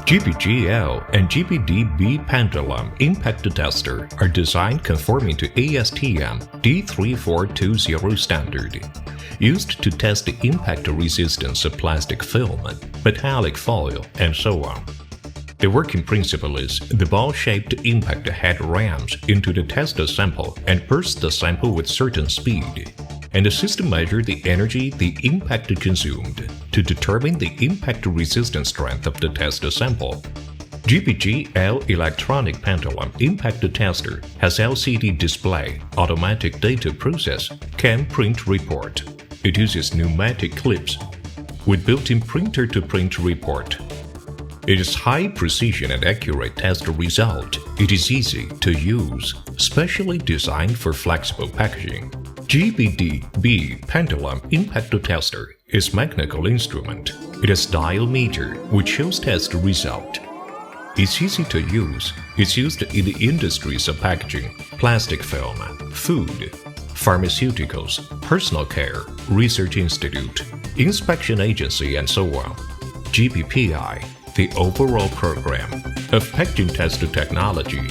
GBG-L and GBG-B Pendulum Impact Tester are designed conforming to ASTM D3420 standard, used to test the impact resistance of plastic film, metallic foil, and so on. The working principle is the ball-shaped impact head rams into the test sample and bursts the sample with certain speed, and the system measures the energy the impact consumed to determine the impact resistance strength of the test sample. GBG-L Electronic Pendulum Impact Tester has LCD display, automatic data process, can print report. It uses pneumatic clips with built-in printer-to-print report. It is high precision and accurate test result. It is easy to use, specially designed for flexible packaging. GBG-B Pendulum Impact Tester is mechanical instrument. It has dial meter which shows test result. It's easy to use. It's used in the industries of packaging, plastic film, food, pharmaceuticals, personal care, research institute, inspection agency, and so on. GPPI, the overall program of packaging test technology,